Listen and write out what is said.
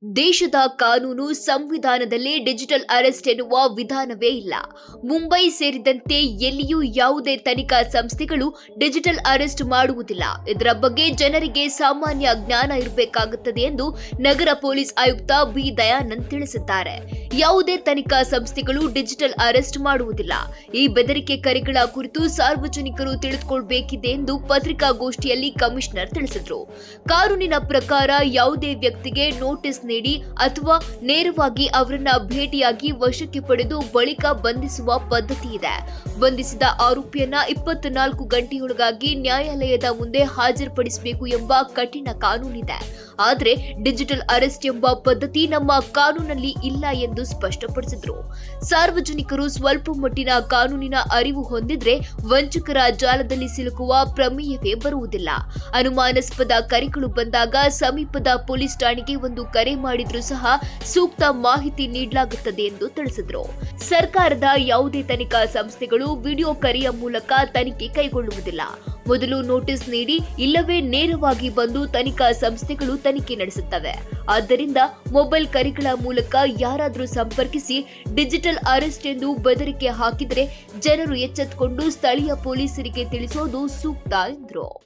ದೇಶದ ಕಾನೂನು ಸಂವಿಧಾನದಲ್ಲಿ ಡಿಜಿಟಲ್ ಅರೆಸ್ಟ್ ಎನ್ನುವ ವಿಧಾನವೇ ಇಲ್ಲ. ಮುಂಬೈ ಸೇರಿದಂತೆ ಎಲ್ಲಿಯೂ ಯಾವುದೇ ತನಿಖಾ ಸಂಸ್ಥೆಗಳು ಡಿಜಿಟಲ್ ಅರೆಸ್ಟ್ ಮಾಡುವುದಿಲ್ಲ. ಇದರ ಬಗ್ಗೆ ಜನರಿಗೆ ಸಾಮಾನ್ಯ ಜ್ಞಾನ ಇರಬೇಕಾಗುತ್ತದೆ ಎಂದು ನಗರ ಪೊಲೀಸ್ ಆಯುಕ್ತ ಬಿ ದಯಾನಂದ್ ತಿಳಿಸಿದ್ದಾರೆ. ಯಾವುದೇ ತನಿಖಾ ಸಂಸ್ಥೆಗಳು ಡಿಜಿಟಲ್ ಅರೆಸ್ಟ್ ಮಾಡುವುದಿಲ್ಲ. ಈ ಬೆದರಿಕೆ ಕರೆಗಳ ಕುರಿತು ಸಾರ್ವಜನಿಕರು ತಿಳಿದುಕೊಳ್ಳಬೇಕಿದೆ ಎಂದು ಪತ್ರಿಕಾಗೋಷ್ಠಿಯಲ್ಲಿ ಕಮಿಷನರ್ ತಿಳಿಸಿದರು. ಕಾನೂನಿನ ಪ್ರಕಾರ ಯಾವುದೇ ವ್ಯಕ್ತಿಗೆ ನೋಟಿಸ್ ನೀಡಿ ಅಥವಾ ನೇರವಾಗಿ ಅವರನ್ನ ಭೇಟಿಯಾಗಿ ವಶಕ್ಕೆ ಪಡೆದು ಬಳಿಕ ಬಂಧಿಸುವ ಪದ್ಧತಿ ಇದೆ. ಬಂಧಿಸಿದ ಆರೋಪಿಯನ್ನ 24 ಗಂಟೆಯೊಳಗಾಗಿ ನ್ಯಾಯಾಲಯದ ಮುಂದೆ ಹಾಜರುಪಡಿಸಬೇಕು ಎಂಬ ಕಠಿಣ ಕಾನೂನಿದೆ. ಆದರೆ ಡಿಜಿಟಲ್ ಅರೆಸ್ಟ್ ಎಂಬ ಪದ್ಧತಿ ನಮ್ಮ ಕಾನೂನಲ್ಲಿ ಇಲ್ಲ ಎಂದು ಸ್ಪಷ್ಟಪಡಿಸಿದರು. ಸಾರ್ವಜನಿಕರು ಸ್ವಲ್ಪ ಮಟ್ಟಿನ ಕಾನೂನಿನ ಅರಿವು ಹೊಂದಿದ್ರೆ ವಂಚಕರ ಜಾಲದಲ್ಲಿ ಸಿಲುಕುವ ಪ್ರಮೇಯವೇ ಬರುವುದಿಲ್ಲ. ಅನುಮಾನಾಸ್ಪದ ಕರೆಗಳು ಬಂದಾಗ ಸಮೀಪದ ಪೊಲೀಸ್ ಠಾಣೆಗೆ ಒಂದು ಕರೆ ಮಾಡಿದ್ರೂ ಸಹ ಸೂಕ್ತ ಮಾಹಿತಿ ನೀಡಲಾಗುತ್ತದೆ ಎಂದು ತಿಳಿಸಿದರು. ಸರ್ಕಾರದ ಯಾವುದೇ ತನಿಖಾ ಸಂಸ್ಥೆಗಳು ವಿಡಿಯೋ ಕರೆಯ ಮೂಲಕ ತನಿಖೆ ಕೈಗೊಳ್ಳುವುದಿಲ್ಲ. ಮೊದಲು ನೋಟಿಸ್ ನೀಡಿ ಇಲ್ಲವೇ ನೇರವಾಗಿ ಬಂದು ತನಿಖಾ ಸಂಸ್ಥೆಗಳು ತನಿಖೆ ನಡೆಸುತ್ತವೆ. ಆದ್ದರಿಂದ ಮೊಬೈಲ್ ಕರೆಗಳ ಮೂಲಕ ಯಾರಾದರೂ ಸಂಪರ್ಕಿಸಿ ಡಿಜಿಟಲ್ ಅರೆಸ್ಟ್ ಎಂದು ಬೆದರಿಕೆ ಹಾಕಿದರೆ ಜನರು ಎಚ್ಚೆತ್ತುಕೊಂಡು ಸ್ಥಳೀಯ ಪೊಲೀಸರಿಗೆ ತಿಳಿಸೋದು ಸೂಕ್ತ ಎಂದರು.